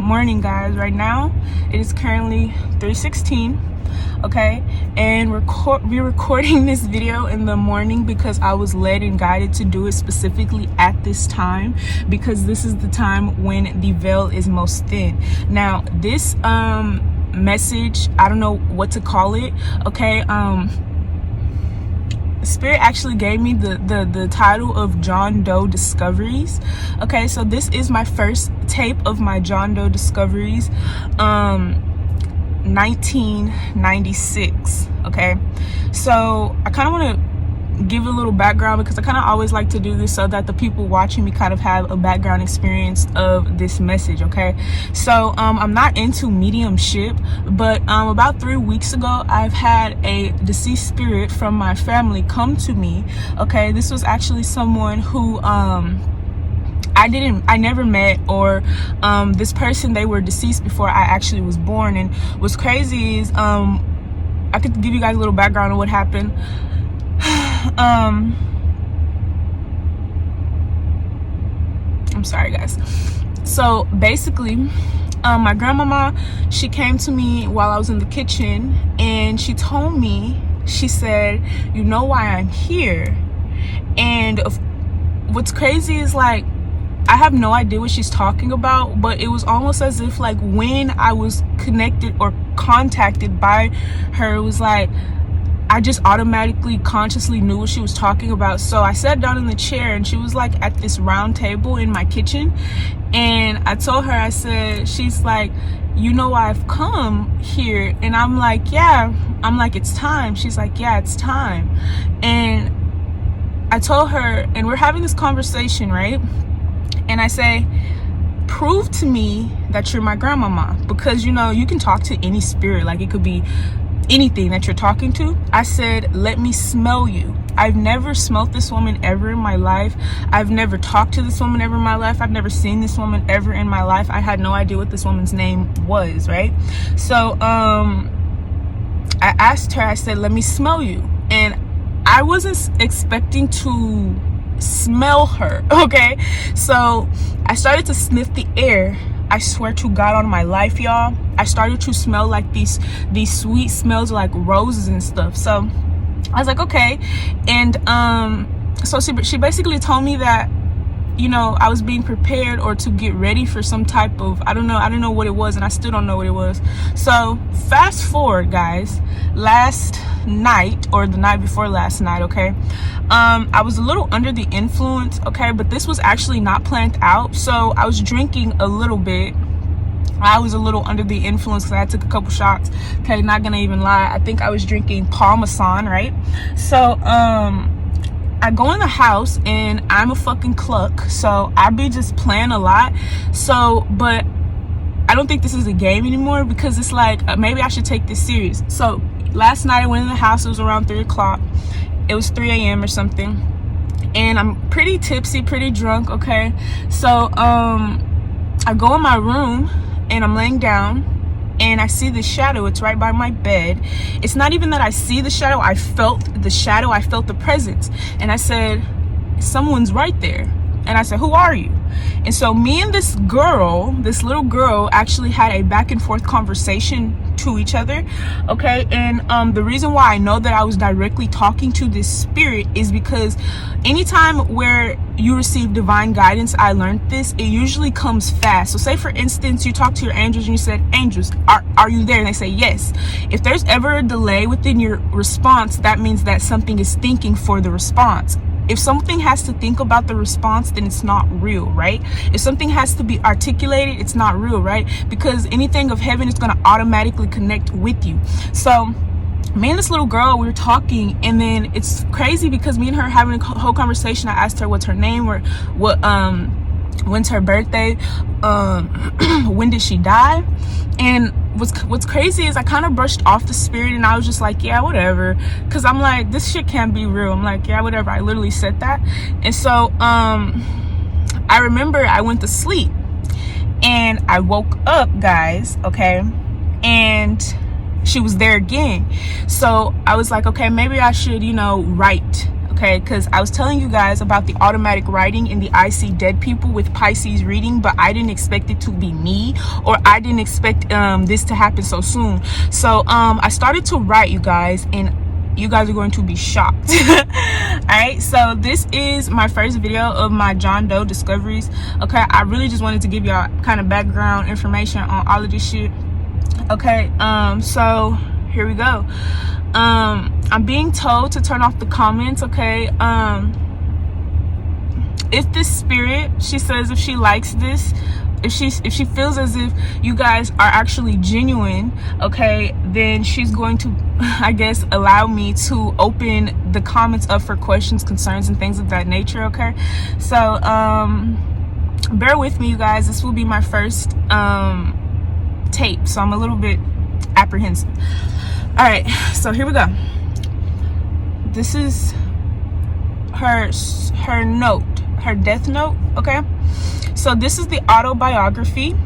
morning, guys. Right now it is currently 3:16, okay, and we're recording this video in the morning because I was led and guided to do it specifically at this time, because this is the time when the veil is most thin. Now this message, I don't know what to call it, okay, Spirit actually gave me the title of John Doe Discoveries. Okay, so this is my first tape of my John Doe Discoveries, 1996. Okay, so I kind of want to give a little background because I kind of always like to do this so that the people watching me kind of have a background experience of this message. Okay, so I'm not into mediumship, but about 3 weeks ago I've had a deceased spirit from my family come to me. Okay, this was actually someone who I never met, or this person, they were deceased before I actually was born. And what's crazy is I could give you guys a little background on what happened. I'm sorry, guys. So basically, my grandmama, she came to me while I was in the kitchen, and she told me, she said, "You know why I'm here?" And what's crazy is, like, I have no idea what she's talking about, but it was almost as if, like, when I was connected or contacted by her, it was like I just automatically consciously knew what she was talking about. So I sat down in the chair, and she was like at this round table in my kitchen, and I told her, I said, she's like, "You know why I've come here?" And I'm like, "Yeah." I'm like, "It's time." She's like, "Yeah, it's time." And I told her, and we're having this conversation, right? And I say, "Prove to me that you're my grandmama, because you know you can talk to any spirit, like it could be anything that you're talking to." I said, "Let me smell you." I've never smelt this woman ever in my life. I've never talked to this woman ever in my life. I've never seen this woman ever in my life. I had no idea what this woman's name was, right? So I asked her, I said, "Let me smell you." And I wasn't expecting to smell her, okay? So I started to sniff the air. I swear to God on my life, y'all, I started to smell like these sweet smells, like roses and stuff. So I was like, okay. And so she basically told me that, you know, I was being prepared or to get ready for some type of, I don't know what it was, and I still don't know what it was. So fast forward, guys, last night, or the night before last night, okay, I was a little under the influence, okay, but this was actually not planned out. So I was drinking a little bit. I was a little under the influence because I took a couple shots. Okay, not gonna even lie, I think I was drinking Parmesan, right? So I go in the house, and I'm a fucking cluck, so I be just playing a lot. So, but I don't think this is a game anymore, because it's like, maybe I should take this serious. So last night I went in the house, it was around 3 o'clock. It was 3 a.m. or something, and I'm pretty tipsy, pretty drunk, okay? So I go in my room, and I'm laying down, and I see the shadow. It's right by my bed. It's not even that I see the shadow, I felt the shadow, I felt the presence. And I said, "Someone's right there." And I said, "Who are you?" And so me and this girl, this little girl, actually had a back and forth conversation to each other, okay? And the reason why I know that I was directly talking to this spirit is because anytime where you receive divine guidance, I learned this, it usually comes fast. So say for instance, you talk to your angels and you said, "Angels, are you there?" And they say yes. If there's ever a delay within your response, that means that something is thinking for the response. If something has to think about the response, then it's not real, right? If something has to be articulated, it's not real, right? Because anything of heaven is going to automatically connect with you. So me and this little girl, we were talking, and then it's crazy because me and her having a whole conversation. I asked her what's her name, or what when's her birthday, when did she die. And what's crazy is I kind of brushed off the spirit, and I was just like, yeah, whatever, because I'm like, this shit can't be real. I'm like, yeah, whatever. I literally said that. And so I remember I went to sleep, and I woke up, guys, okay, and she was there again. So I was like, okay, maybe I should, you know, write. okay? Because I was telling you guys about the automatic writing in the I see dead people with Pisces reading, but I didn't expect it to be me, or I didn't expect this to happen so soon. So I started to write, you guys, and you guys are going to be shocked. All right, so this is my first video of my John Doe discoveries. Okay, I really just wanted to give y'all kind of background information on all of this shit. Okay, so here we go. I'm being told to turn off the comments. Okay, if this spirit, she says, if she likes this, if she feels as if you guys are actually genuine, okay, then she's going to, I guess, allow me to open the comments up for questions, concerns, and things of that nature. Okay, so bear with me, you guys. This will be my first tape, so I'm a little bit apprehensive. All right, so here we go. This is her note, her death note. Okay, so this is the autobiography,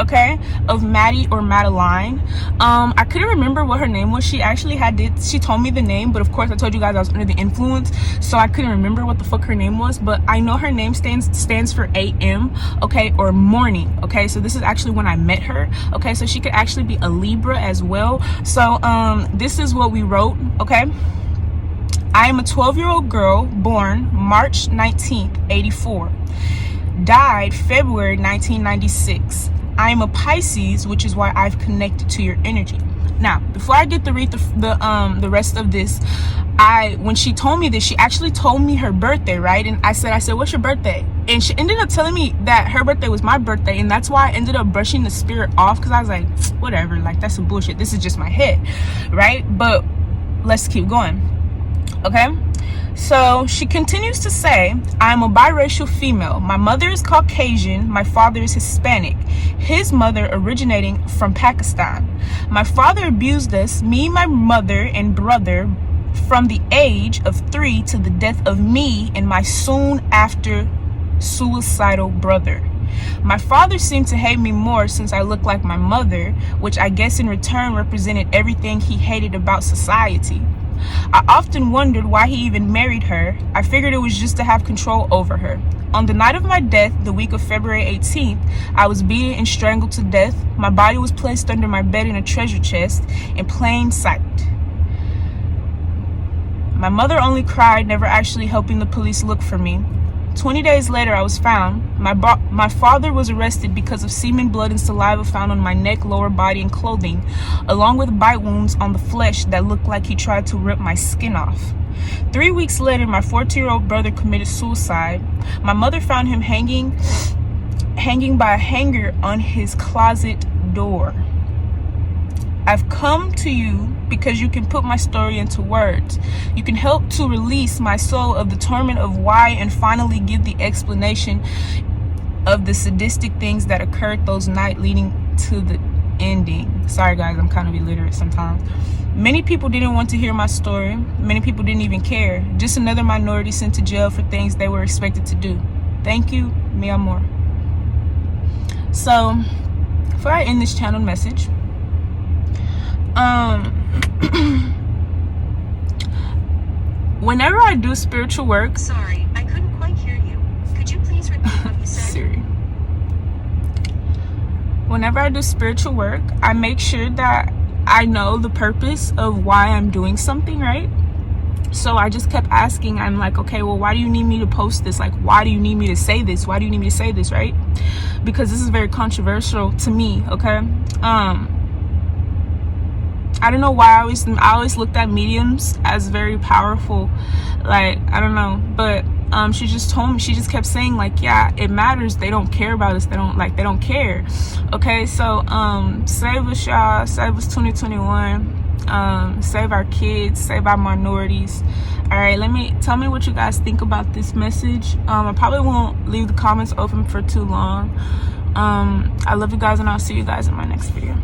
okay, of Maddie or Madeline. I couldn't remember what her name was. She actually she told me the name, but of course I told you guys I was under the influence, so I couldn't remember what the fuck her name was. But I know her name stands for AM, okay, or morning. Okay, so this is actually when I met her. Okay, so she could actually be a Libra as well. So this is what we wrote. Okay, I am a 12-year-old girl born March 19th, 84. Died February 1996. I am a Pisces, which is why I've connected to your energy. Now, before I get to read the rest of this, when she told me this, she actually told me her birthday, right? And I said, what's your birthday? And she ended up telling me that her birthday was my birthday, and that's why I ended up brushing the spirit off, because I was like, whatever, like, that's some bullshit. This is just my head, right? But let's keep going. Okay, so she continues to say, I'm a biracial female. My mother is Caucasian, my father is Hispanic, his mother originating from Pakistan. My father abused us, me, my mother, and brother, from the age of 3 to the death of me and my soon after suicidal brother. My father seemed to hate me more since I looked like my mother, which I guess in return represented everything he hated about society. I often wondered why he even married her. I figured it was just to have control over her. On the night of my death, the week of February 18th, I was beaten and strangled to death. My body was placed under my bed in a treasure chest in plain sight. My mother only cried, never actually helping the police look for me. 20 days later, I was found. My father was arrested because of semen, blood, and saliva found on my neck, lower body, and clothing, along with bite wounds on the flesh that looked like he tried to rip my skin off. 3 weeks later, my 14-year-old brother committed suicide. My mother found him hanging by a hanger on his closet door. I've come to you because you can put my story into words. You can help to release my soul of the torment of why, and finally give the explanation of the sadistic things that occurred those nights leading to the ending. Sorry guys, I'm kind of illiterate sometimes. Many people didn't want to hear my story. Many people didn't even care. Just another minority sent to jail for things they were expected to do. Thank you, mi amor. So, before I end this channel message, whenever I do spiritual work, sorry, I couldn't quite hear you. Could you please repeat what you said? Siri. Whenever I do spiritual work, I make sure that I know the purpose of why I'm doing something, right? So I just kept asking, I'm like, okay, well, why do you need me to post this? Like, why do you need me to say this? Why do you need me to say this, right? Because this is very controversial to me, okay? I don't know why I always looked at mediums as very powerful. Like, I don't know, but she just told me, she just kept saying, like, yeah, it matters. They don't care about us. They don't care. Okay, so save us, y'all. Save us 2021. Save our kids, save our minorities. All right, tell me what you guys think about this message. I probably won't leave the comments open for too long. I love you guys, and I'll see you guys in my next video.